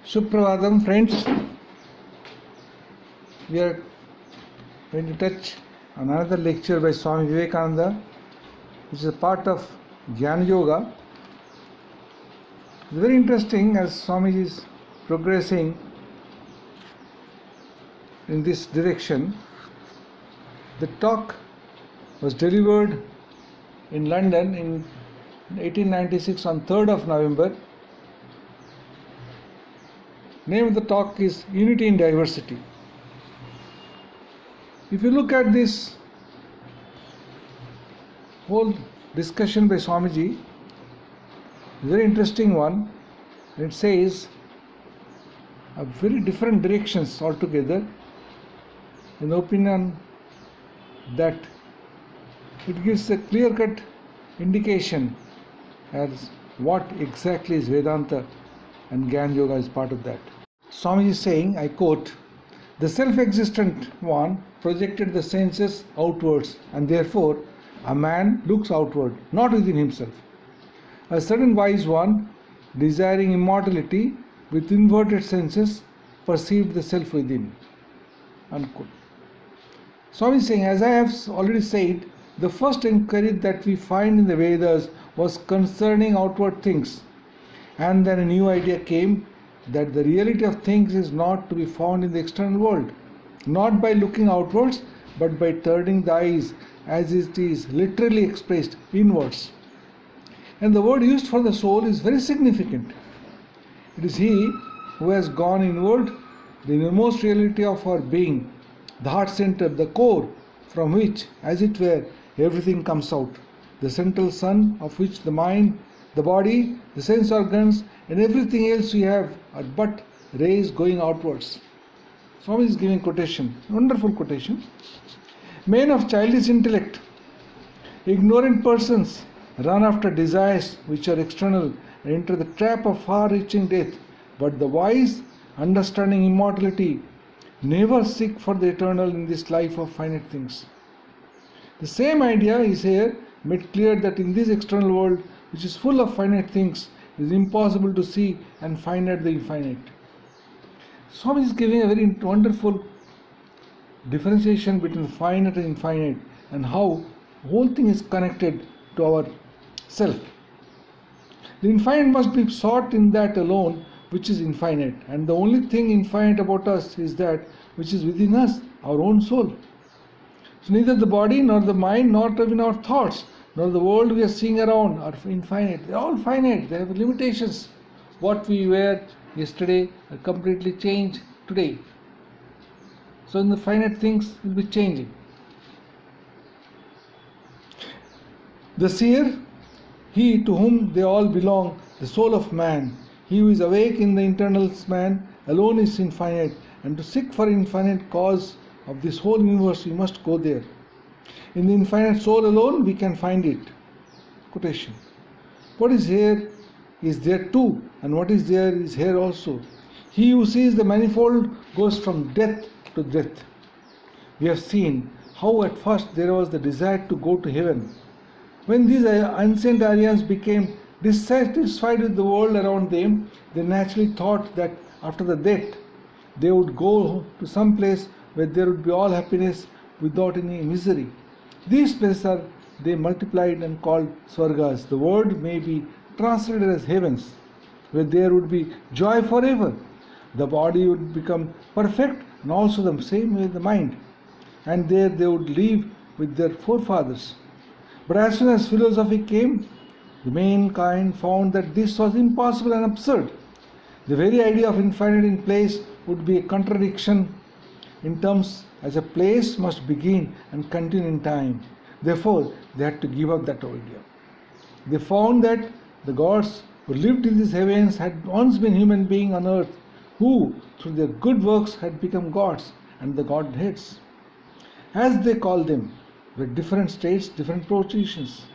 Supravatham, friends. We are going to touch on another lecture by Swami Vivekananda, which is a part of Jnana Yoga. It's very interesting as Swami is progressing in this direction. The talk was delivered in London in 1896 on 3rd of November. Name of the talk is Unity in Diversity. If you look at this whole discussion by Swamiji, very interesting one. It says very different directions altogether, in the opinion that it gives a clear-cut indication as what exactly is Vedanta, and Jnana Yoga is part of that. Swamiji is saying, I quote, "The self-existent one projected the senses outwards, and therefore a man looks outward, not within himself. A certain wise one, desiring immortality with inverted senses, perceived the self within." Unquote. Swami is saying, as I have already said, the first inquiry that we find in the Vedas was concerning outward things, and then a new idea came that the reality of things is not to be found in the external world, not by looking outwards, but by turning the eyes, as it is literally expressed, inwards. And the word used for the soul is very significant. It is he who has gone inward, the innermost reality of our being, the heart center, the core, from which, as it were, everything comes out, the central sun of which the mind, the body, the sense organs, and everything else we have are but rays going outwards. Swami is giving quotation, wonderful quotation. Men of childish intellect, ignorant persons, run after desires which are external and enter the trap of far-reaching death. But the wise, understanding immortality, never seek for the eternal in this life of finite things. The same idea is here made clear that in this external world, which is full of finite things, it is impossible to see and find out the infinite. Swami is giving a very wonderful differentiation between finite and infinite, and how the whole thing is connected to our self. The infinite must be sought in that alone which is infinite, and the only thing infinite about us is that which is within us, our own soul. So neither the body, nor the mind, nor even our thoughts, nor the world we are seeing around are infinite. They are all finite. They have limitations. What we were yesterday are completely changed today. So in the finite things will be changing. The seer, he to whom they all belong, the soul of man, he who is awake in the internal man, alone is infinite, and to seek for infinite cause of this whole universe, we must go there. In the infinite soul alone, we can find it. Quotation. What is here is there too, and what is there is here also. He who sees the manifold goes from death to death. We have seen how at first there was the desire to go to heaven. When these ancient Aryans became dissatisfied with the world around them, they naturally thought that after the death, they would go to some place where there would be all happiness without any misery. These places they multiplied and called Swargas. The word may be translated as heavens, where there would be joy forever. The body would become perfect, and also the same with the mind. And there they would live with their forefathers. But as soon as philosophy came, the mankind found that this was impossible and absurd. The very idea of infinite in place would be a contradiction in terms, as a place must begin and continue in time. Therefore, they had to give up that idea. They found that the gods who lived in these heavens had once been human beings on earth, who through their good works had become gods and the godheads, as they call them, were different states, different positions.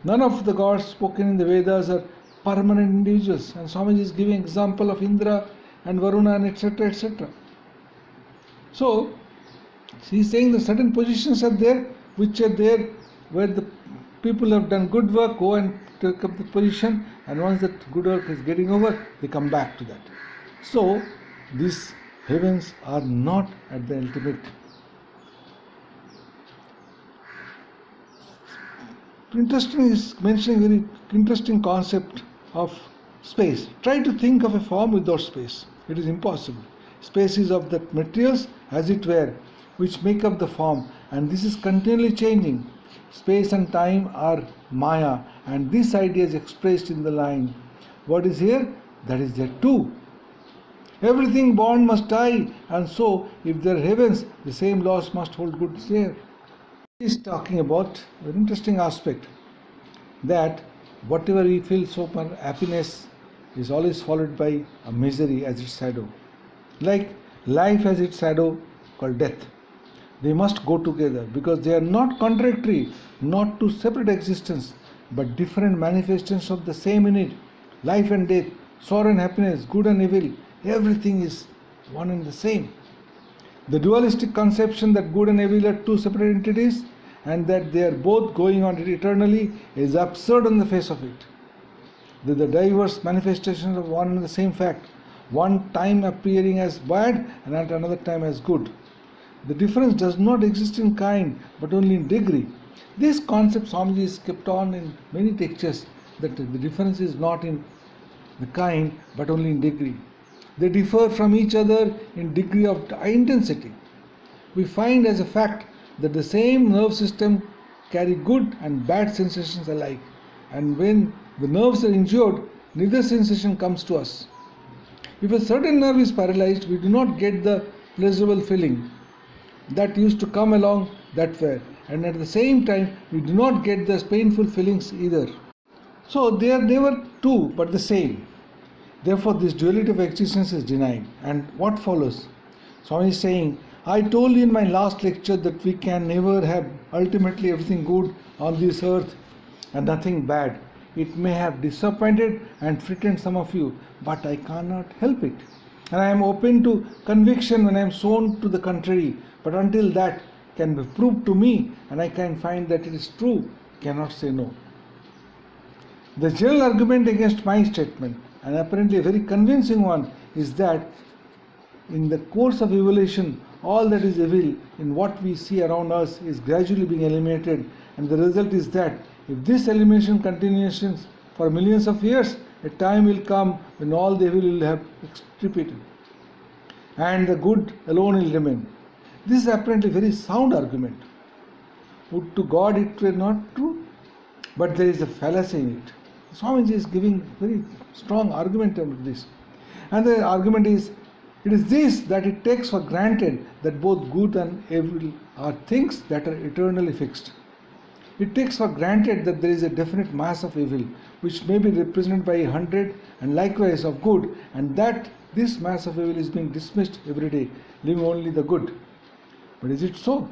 None of the gods spoken in the Vedas are permanent individuals, and Swamiji is giving example of Indra and Varuna and etc. etc. So he is saying that certain positions are there, which are there where the people have done good work, go and take up the position, and once that good work is getting over, they come back to that. So these heavens are not at the ultimate. Interesting is mentioning very interesting concept of space. Try to think of a form without space. It is impossible. Space is of the materials, as it were, which make up the form, and this is continually changing. Space and time are Maya, and this idea is expressed in the line, what is here, that is there too. Everything born must die, and so if there are heavens, the same laws must hold good there. He is talking about an interesting aspect, that whatever we feel so much happiness is always followed by a misery as its shadow. Like life has its shadow called death. They must go together because they are not contradictory, not two separate existence, but different manifestations of the same unit. Life and death, sorrow and happiness, good and evil, everything is one and the same. The dualistic conception that good and evil are two separate entities and that they are both going on eternally is absurd on the face of it. They are the diverse manifestations of one and the same fact, one time appearing as bad and at another time as good. The difference does not exist in kind but only in degree. This concept Swamiji is kept on in many textures, that the difference is not in the kind but only in degree. They differ from each other in degree of intensity. We find as a fact that the same nerve system carry good and bad sensations alike, and when the nerves are injured, neither sensation comes to us. If a certain nerve is paralyzed, we do not get the pleasurable feeling that used to come along that way, and at the same time we do not get the painful feelings either. So they are never two but the same. Therefore this duality of existence is denied. And what follows? Swami is saying, I told you in my last lecture that we can never have ultimately everything good on this earth and nothing bad. It may have disappointed and frightened some of you, but I cannot help it. And I am open to conviction when I am shown to the contrary, but until that can be proved to me and I can find that it is true, cannot say no. The general argument against my statement, and apparently a very convincing one, is that in the course of evolution, all that is evil in what we see around us is gradually being eliminated, and the result is that if this elimination continues for millions of years, a time will come when all the evil will have extirpated and the good alone will remain. This is apparently a very sound argument. Would to God it were not true, but there is a fallacy in it. Swamiji is giving very strong argument about this, and the argument is, it is this that it takes for granted that both good and evil are things that are eternally fixed. It takes for granted that there is a definite mass of evil which may be represented by 100 and likewise of good, and that this mass of evil is being dismissed every day, leaving only the good. But is it so?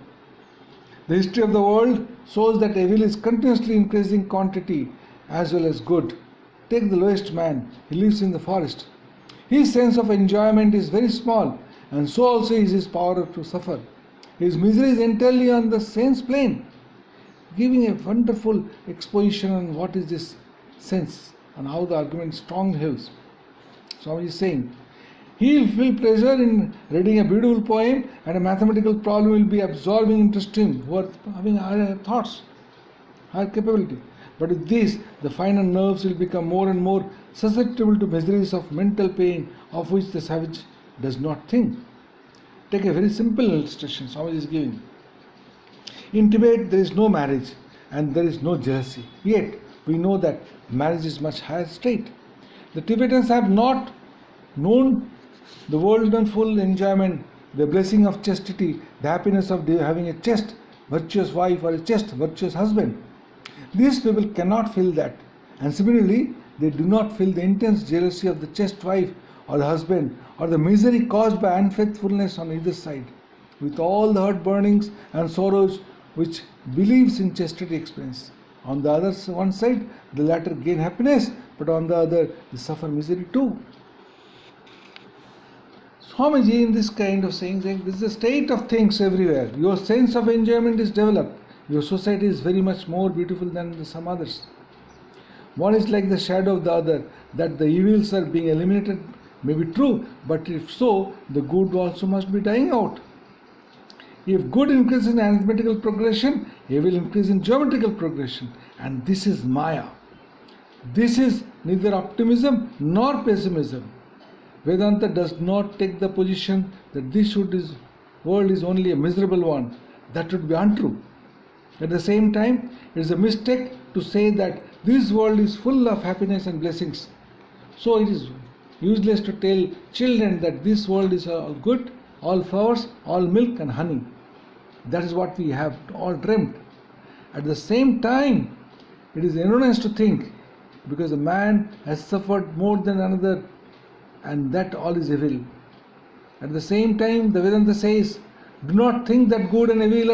The history of the world shows that evil is continuously increasing quantity as well as good. Take the lowest man, he lives in the forest. His sense of enjoyment is very small, and so also is his power to suffer. His misery is entirely on the sense plane, giving a wonderful exposition on what is this sense and how the argument strongly helps. Swami is saying, he will feel pleasure in reading a beautiful poem, and a mathematical problem will be absorbing interest to him, who are having higher thoughts, higher capability. But with this, the finer nerves will become more and more susceptible to miseries of mental pain, of which the savage does not think. Take a very simple illustration Swami is giving. In Tibet, there is no marriage and there is no jealousy. Yet, we know that marriage is much higher state. The Tibetans have not known the world and full enjoyment, the blessing of chastity, the happiness of having a chaste, virtuous wife or a chaste, virtuous husband. These people cannot feel that, and similarly they do not feel the intense jealousy of the chaste wife or the husband, or the misery caused by unfaithfulness on either side, with all the hurt burnings and sorrows which beliefs in chastity experience. On the other one side, the latter gain happiness, but on the other they suffer misery too. Swamiji in this kind of saying this is the state of things everywhere. Your sense of enjoyment is developed. Your society is very much more beautiful than some others. One is like the shadow of the other, that the evils are being eliminated may be true, but if so, the good also must be dying out. If good increases in arithmetical progression, evil increases in geometrical progression. And this is Maya. This is neither optimism nor pessimism. Vedanta does not take the position that this world is only a miserable one. That would be untrue. At the same time, it is a mistake to say that this world is full of happiness and blessings. So it is useless to tell children that this world is all good, all flowers, all milk and honey. That is what we have all dreamt. At the same time, it is erroneous to think because a man has suffered more than another and that all is evil. At the same time, the Vedanta says, do not think that good and evil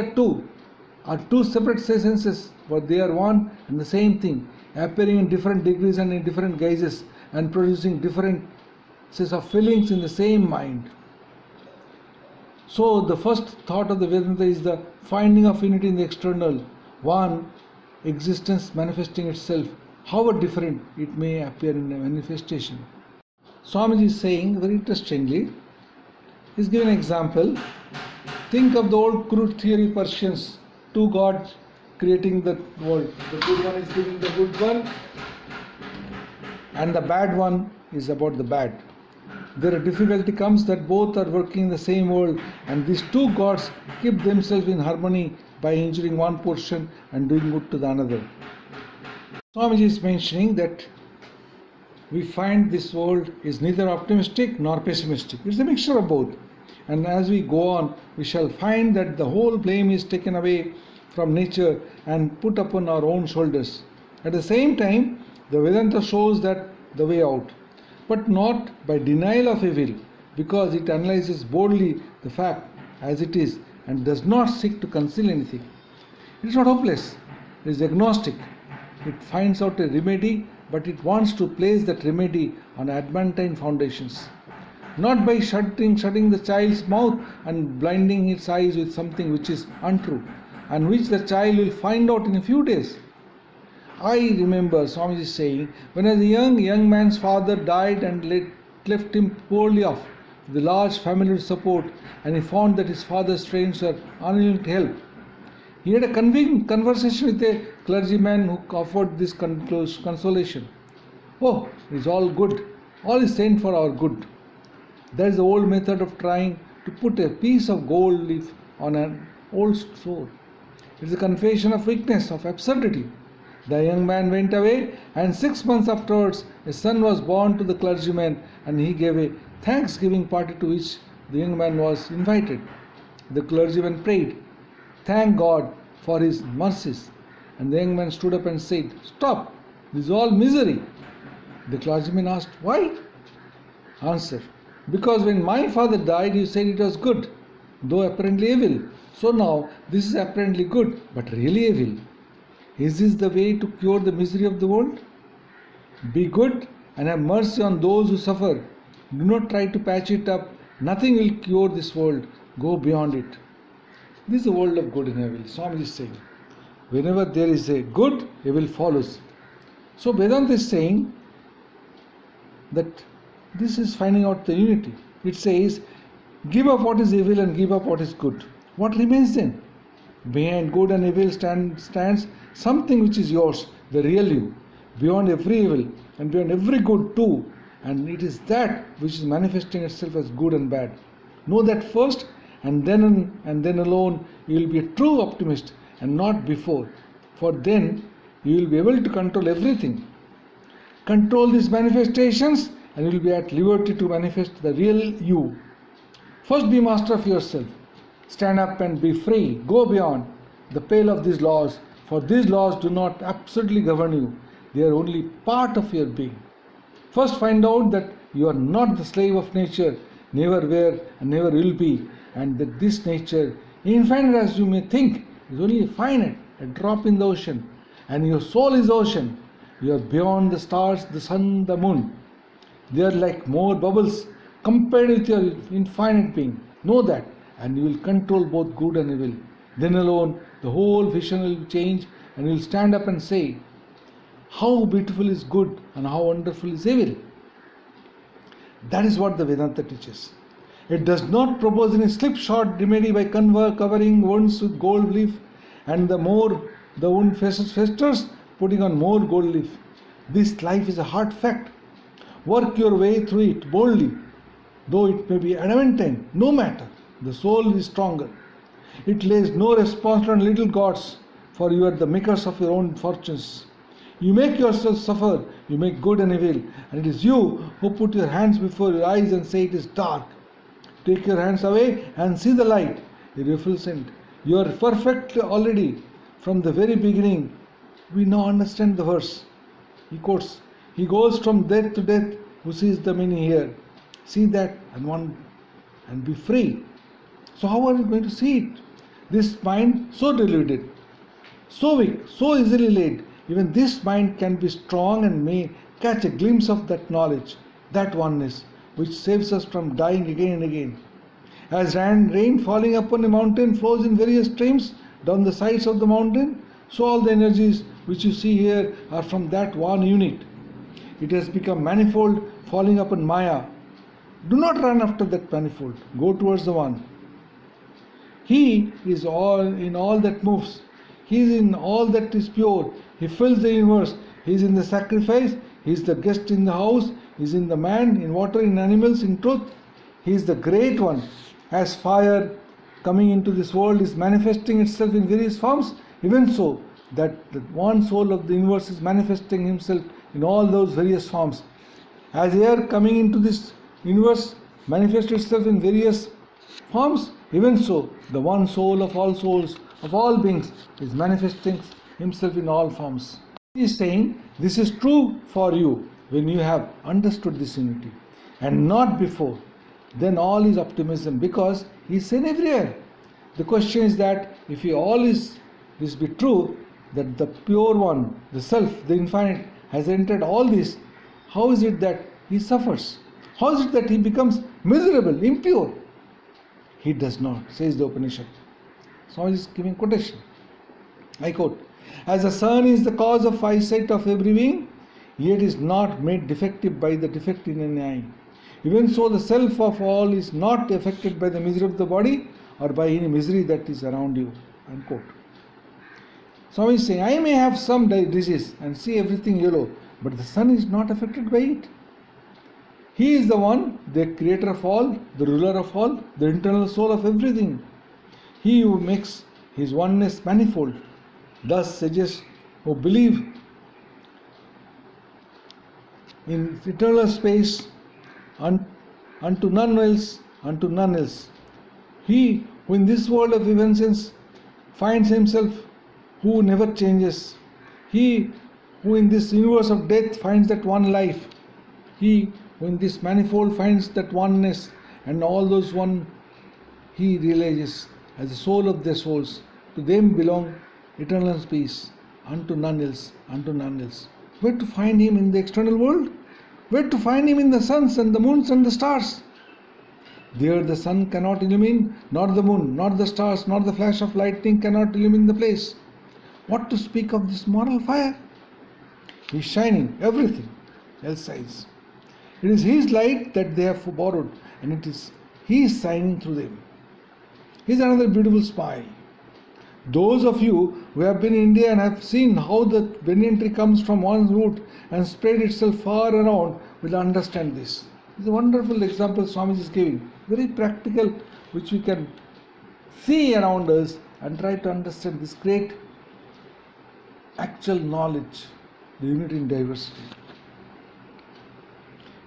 are two separate essences, but they are one and the same thing, appearing in different degrees and in different guises and producing different sets of feelings in the same mind. So the first thought of the Vedanta is the finding of unity in the external, one existence manifesting itself, however different it may appear in a manifestation. Swamiji is saying very interestingly, he is giving an example. Think of the old crude theory Persians, two gods creating the world. The good one is giving the good one and the bad one is about the bad. There a difficulty comes that both are working in the same world and these two gods keep themselves in harmony by injuring one portion and doing good to the another. Swamiji is mentioning that we find this world is neither optimistic nor pessimistic. It's a mixture of both. And as we go on, we shall find that the whole blame is taken away from nature and put upon our own shoulders. At the same time, the Vedanta shows that the way out, but not by denial of evil, because it analyzes boldly the fact as it is and does not seek to conceal anything. It is not hopeless, it is agnostic. It finds out a remedy, but it wants to place that remedy on adamantine foundations. Not by shutting the child's mouth and blinding its eyes with something which is untrue and which the child will find out in a few days. I remember Swamiji saying, when as a young man's father died and left him poorly off with a large family support, and he found that his father's friends were unwilling to help. He had a conversation with a clergyman who offered this consolation. Oh, it is all good. All is sent for our good. That is the old method of trying to put a piece of gold leaf on an old sore. It is a confession of weakness, of absurdity. The young man went away, and 6 months afterwards a son was born to the clergyman, and he gave a thanksgiving party to which the young man was invited. The clergyman prayed, "Thank God for his mercies." And the young man stood up and said, "Stop, this is all misery." The clergyman asked, "Why?" Answer, "Because when my father died, you said it was good, though apparently evil. So now this is apparently good, but really evil. Is this the way to cure the misery of the world? Be good and have mercy on those who suffer. Do not try to patch it up. Nothing will cure this world. Go beyond it." This is the world of good and evil. Swami is saying, whenever there is a good, evil follows. So Vedanta is saying that this is finding out the unity. It says, give up what is evil and give up what is good. What remains then? Behind good and evil stands something which is yours, the real you, beyond every evil and beyond every good too. And it is that which is manifesting itself as good and bad. Know that first, and then alone you will be a true optimist, and not before. For then you will be able to control everything. Control these manifestations, and you will be at liberty to manifest the real you. First be master of yourself. Stand up and be free. Go beyond the pale of these laws, for these laws do not absolutely govern you. They are only part of your being. First find out that you are not the slave of nature, never were and never will be, and that this nature, infinite as you may think, is only finite, a drop in the ocean, and your soul is ocean. You are beyond the stars, the sun, the moon. They are like more bubbles compared with your infinite being. Know that, and you will control both good and evil. Then alone the whole vision will change, and you will stand up and say, how beautiful is good and how wonderful is evil. That is what the Vedanta teaches. It does not propose any slipshod remedy by covering wounds with gold leaf, and the more the wound festers, putting on more gold leaf. This life is a hard fact. Work your way through it boldly, though it may be adamantine, no matter. The soul is stronger. It lays no responsibility on little gods, for you are the makers of your own fortunes. You make yourself suffer, you make good and evil, and it is you who put your hands before your eyes and say it is dark. Take your hands away and see the light, irrefulgent. You are perfect already from the very beginning. We now understand the verse. He quotes, he goes from death to death who sees the many here. See that and be free. So how are you going to see it? This mind so deluded, so weak, so easily laid, even this mind can be strong and may catch a glimpse of that knowledge, that oneness, which saves us from dying again and again. As rain falling upon a mountain flows in various streams down the sides of the mountain, so all the energies which you see here are from that one unit. It has become manifold, falling upon Maya. Do not run after that manifold. Go towards the one. He is all in all that moves. He is in all that is pure. He fills the universe. He is in the sacrifice. He is the guest in the house. He is in the man, in water, in animals, in truth. He is the great one. As fire coming into this world is manifesting itself in various forms, even so, that the one soul of the universe is manifesting himself in all those various forms. As air coming into this universe manifests itself in various forms, even so, the one soul of all souls, of all beings, is manifesting himself in all forms. He is saying, this is true for you when you have understood this unity, and not before. Then all is optimism, because he is seen everywhere. The question is that if all is this be true, that the pure one, the self, the infinite, has entered all this, how is it that he suffers? How is it that he becomes miserable, impure? He does not, says the Upanishad. Swami is giving quotation. I quote, as the sun is the cause of eyesight of every being, yet is not made defective by the defect in any eye. Even so, the self of all is not affected by the misery of the body or by any misery that is around you. Unquote. Swami is saying, I may have some disease and see everything yellow, but the sun is not affected by it. He is the one, the creator of all, the ruler of all, the internal soul of everything. He who makes his oneness manifold. Thus sages who believe in eternal space unto none else, unto none else. He who in this world of evanescence finds himself, who never changes. He who in this universe of death finds that one life. He who in this manifold finds that oneness, and all those one he realizes as the soul of their souls. To them belong eternal peace, unto none else, unto none else. Where to find him in the external world? Where to find him in the suns and the moons and the stars? There the sun cannot illumine, nor the moon, nor the stars, nor the flash of lightning cannot illumine the place. What to speak of this moral fire? He is shining, everything else shines. It is his light that they have borrowed, and it is he is shining through them. Here's another beautiful smile. Those of you who have been in India and have seen how the banyan tree comes from one root and spread itself far around will understand this. It's a wonderful example Swami is giving, very practical, which we can see around us and try to understand this great actual knowledge, the unity in diversity.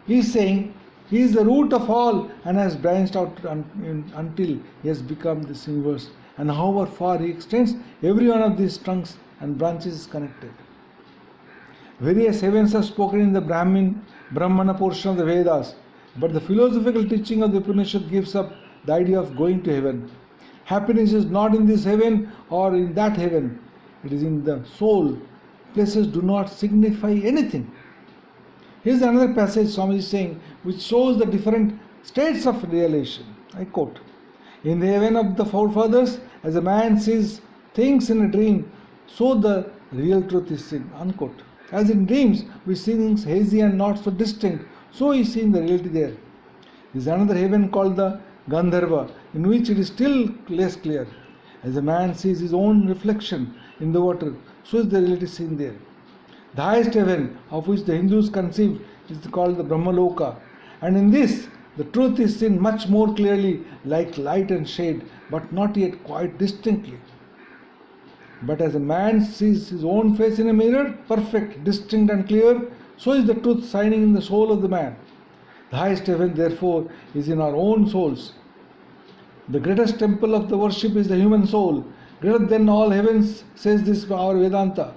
He is saying he is the root of all and has branched out until he has become this universe. And however far he extends, every one of these trunks and branches is connected. Various heavens are spoken in the Brahmana portion of the Vedas, but the philosophical teaching of the Upanishad gives up the idea of going to heaven. Happiness is not in this heaven or in that heaven, it is in the soul. Places do not signify anything. Here is another passage Swami is saying, which shows the different states of realization. I quote, in the heaven of the forefathers, as a man sees things in a dream, so the real truth is seen. Unquote. As in dreams, we see things hazy and not so distinct, so is seen the reality there. There is another heaven called the Gandharva, in which it is still less clear. As a man sees his own reflection in the water, so is the reality seen there. The highest heaven, of which the Hindus conceive, is called the Brahmaloka, and in this the truth is seen much more clearly, like light and shade, but not yet quite distinctly. But as a man sees his own face in a mirror, perfect, distinct and clear, so is the truth shining in the soul of the man. The highest heaven, therefore, is in our own souls. The greatest temple of the worship is the human soul, greater than all heavens, says this our Vedanta.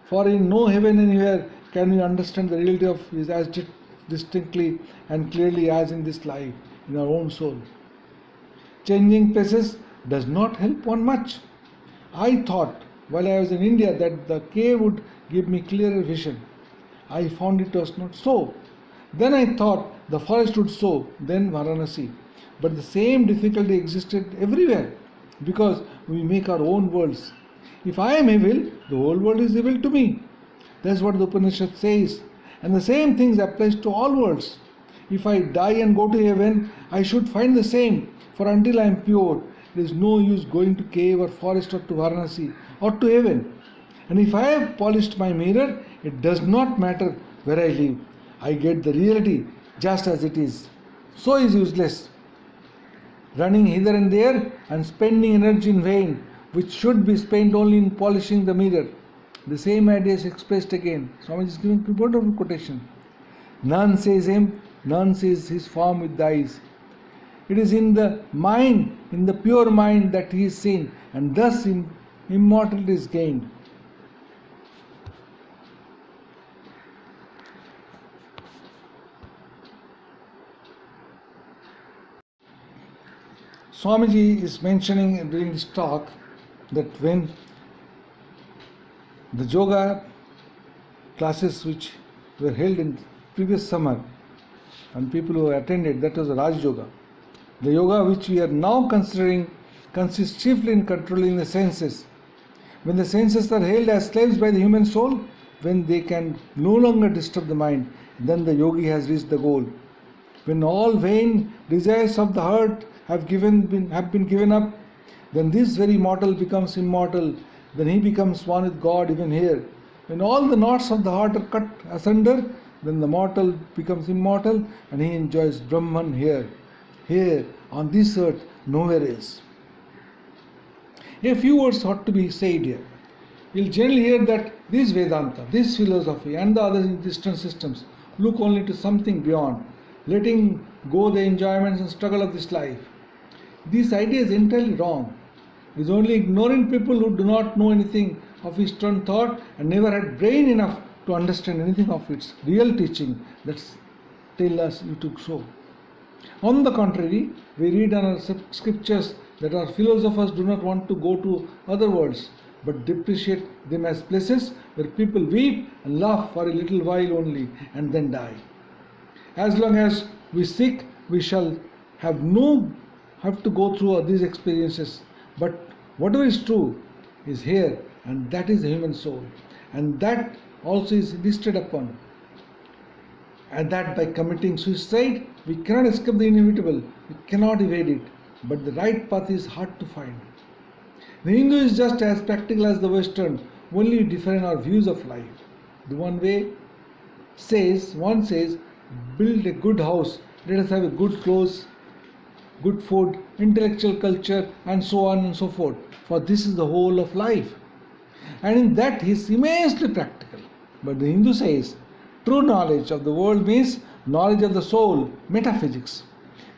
For in no heaven anywhere can we understand the reality of His as distinctly and clearly as in this life, in our own soul. Changing places does not help one much. I thought while I was in India that the cave would give me clearer vision. I found it was not so. Then I thought the forest would so, then Varanasi. But the same difficulty existed everywhere, because we make our own worlds. If I am evil, the whole world is evil to me. That's what the Upanishad says. And the same thing applies to all worlds. If I die and go to heaven, I should find the same. For until I am pure, there is no use going to cave or forest or to Varanasi or to heaven. And if I have polished my mirror, it does not matter where I live. I get the reality just as it is. So is useless running hither and there and spending energy in vain, which should be spent only in polishing the mirror. The same idea is expressed again. Swami is giving a wonderful quotation. None sees him, none sees his form with the eyes. It is in the mind, in the pure mind, that he is seen, and thus immortality is gained. Swamiji is mentioning during this talk that when the yoga classes which were held in previous summer and people who attended, that was the Raj Yoga. The yoga which we are now considering consists chiefly in controlling the senses. When the senses are held as slaves by the human soul, when they can no longer disturb the mind, then the yogi has reached the goal. When all vain desires of the heart have been given up, then this very mortal becomes immortal. Then he becomes one with God even here. When all the knots of the heart are cut asunder, then the mortal becomes immortal and he enjoys Brahman here. Here, on this earth, nowhere else. A few words ought to be said here. You'll generally hear that this Vedanta, this philosophy and the other distant systems look only to something beyond, letting go the enjoyments and struggle of this life. This idea is entirely wrong. It is only ignorant people who do not know anything of Eastern thought and never had brain enough to understand anything of its real teaching that tell us it took so. On the contrary, we read in our scriptures that our philosophers do not want to go to other worlds, but depreciate them as places where people weep and laugh for a little while only and then die. As long as we seek, we shall have to go through these experiences. But whatever is true is here, and that is the human soul, and that also is listed upon. And that by committing suicide, we cannot escape the inevitable, we cannot evade it, but the right path is hard to find. The Hindu is just as practical as the Western, only we differ in our views of life. The one says, build a good house, let us have a good clothes, good food, intellectual culture, and so on and so forth. For this is the whole of life. And in that he is immensely practical. But the Hindu says, true knowledge of the world means knowledge of the soul, metaphysics.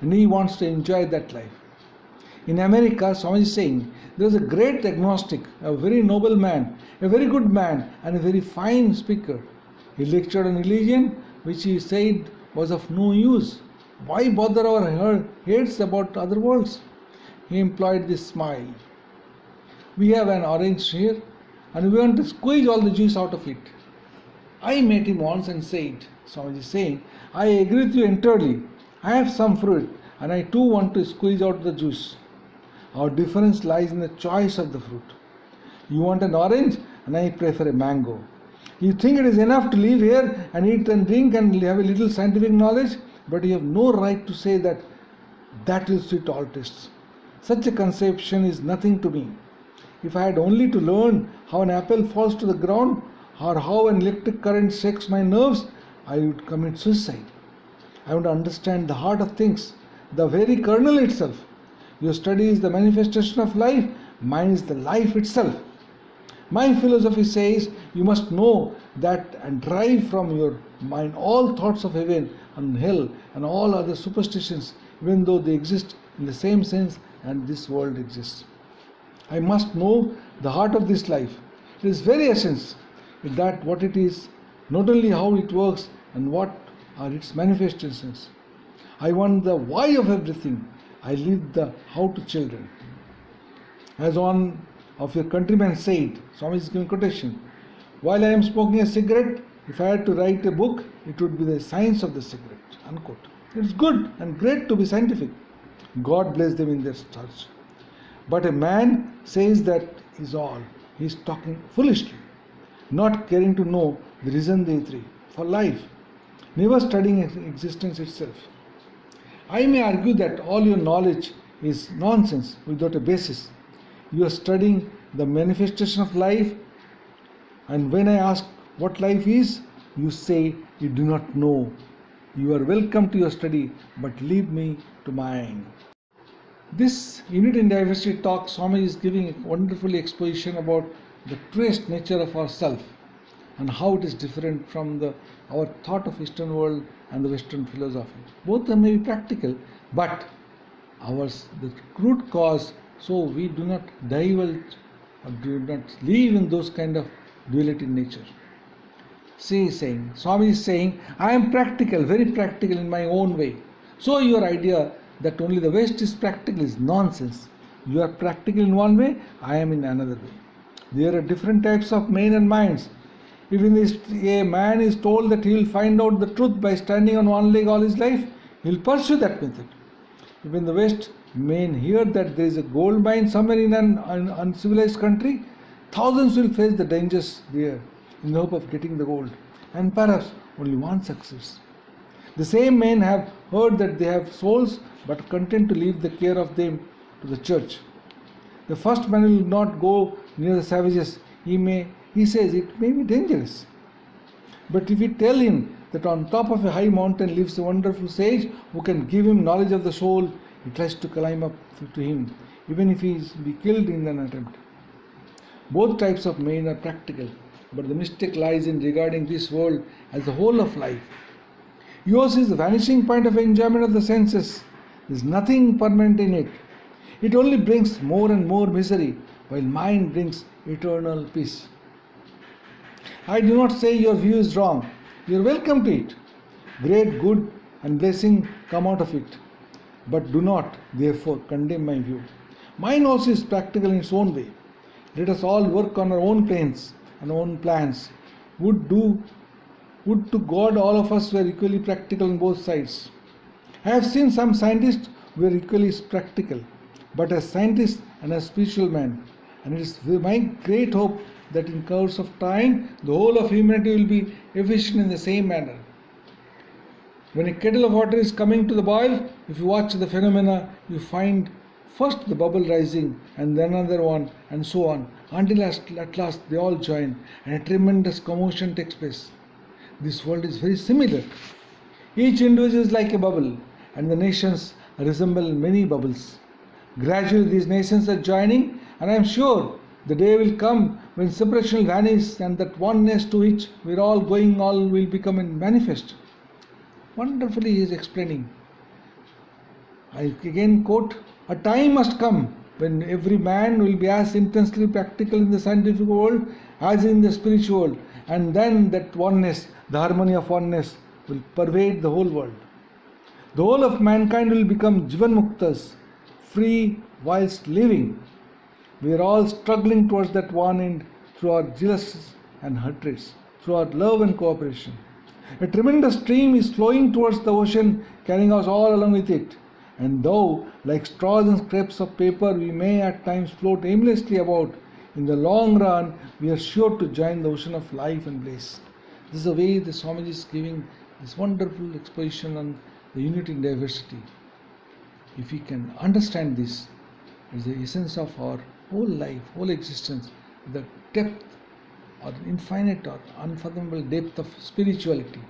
And he wants to enjoy that life. In America, Swami is saying, there is a great agnostic, a very noble man, a very good man, and a very fine speaker. He lectured on religion, which he said was of no use. Why bother our heads about other worlds? He employed this smile. We have an orange here, and we want to squeeze all the juice out of it. I met him once and said, Swami is saying, I agree with you entirely. I have some fruit, and I too want to squeeze out the juice. Our difference lies in the choice of the fruit. You want an orange, and I prefer a mango. You think it is enough to live here and eat and drink and have a little scientific knowledge? but you have no right to say that that will suit all tests. Such a conception is nothing to me. If I had only to learn how an apple falls to the ground or how an electric current shakes my nerves, I would commit suicide. I want to understand the heart of things, the very kernel itself. Your study is the manifestation of life, mine is the life itself. My philosophy says you must know that and drive from your mind all thoughts of heaven and hell and all other superstitions, even though they exist in the same sense and this world exists. I must know the heart of this life. It is very essence, that what it is, not only how it works and what are its manifestations. I want the why of everything. I leave the how to children. As one of your countrymen said, Swami is giving quotation, while I am smoking a cigarette, if I had to write a book, it would be the science of the cigarette. Unquote. It's good and great to be scientific. God bless them in their search. But a man says that is all. He is talking foolishly, not caring to know the reason they three for life, never studying existence itself. I may argue that all your knowledge is nonsense without a basis. You are studying the manifestation of life, and when I ask what life is, you say you do not know. You are welcome to your study, but leave me to mine. This Unity in Diversity talk, Swami is giving a wonderful exposition about the truest nature of ourself and how it is different from our thought of Eastern world and the Western philosophy. Both of them may be practical, but ours the root cause, so we do not divulge or do not live in those kind of duality in nature. Swami is saying, I am practical, very practical in my own way. So your idea that only the West is practical is nonsense. You are practical in one way, I am in another way. There are different types of men and minds. If a man is told that he will find out the truth by standing on one leg all his life, he will pursue that method. If in the West men hear that there is a gold mine somewhere in an uncivilized country, thousands will face the dangers there in the hope of getting the gold, and perhaps only one succeeds. The same men have heard that they have souls but are content to leave the care of them to the church. The first man will not go near the savages. He says it may be dangerous. But if we tell him that on top of a high mountain lives a wonderful sage who can give him knowledge of the soul, he tries to climb up to him, even if he be killed in an attempt. Both types of men are practical, but the mistake lies in regarding this world as the whole of life. Yours is the vanishing point of enjoyment of the senses. There is nothing permanent in it. It only brings more and more misery, while mine brings eternal peace. I do not say your view is wrong. You are welcome to it. Great good and blessing come out of it. But do not, therefore, condemn my view. Mine also is practical in its own way. Let us all work on our own planes and own plans. Would to God all of us were equally practical on both sides. I have seen some scientists who are equally practical, but as scientists and as spiritual men. And it is my great hope that in course of time, the whole of humanity will be efficient in the same manner. When a kettle of water is coming to the boil, if you watch the phenomena, you find first the bubble rising and then another one and so on, until at last they all join and a tremendous commotion takes place. This world is very similar. Each individual is like a bubble, and the nations resemble many bubbles. Gradually these nations are joining, and I am sure the day will come when separation will vanish and that oneness to which we are all going all will become manifest. Wonderfully he is explaining. I again quote, a time must come when every man will be as intensely practical in the scientific world as in the spiritual world, and then that oneness, the harmony of oneness, will pervade the whole world. The whole of mankind will become Jivan Muktas, free whilst living. We are all struggling towards that one end through our jealousies and hatreds, through our love and cooperation. A tremendous stream is flowing towards the ocean, carrying us all along with it. And though, like straws and scraps of paper, we may at times float aimlessly about, in the long run, we are sure to join the ocean of life and bliss. This is the way the Swamiji is giving this wonderful exposition on the unity in diversity. If we can understand this as the essence of our whole life, whole existence, the depth or infinite or unfathomable depth of spirituality,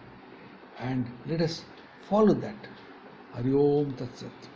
and let us follow that. Hari Om Tat Sat.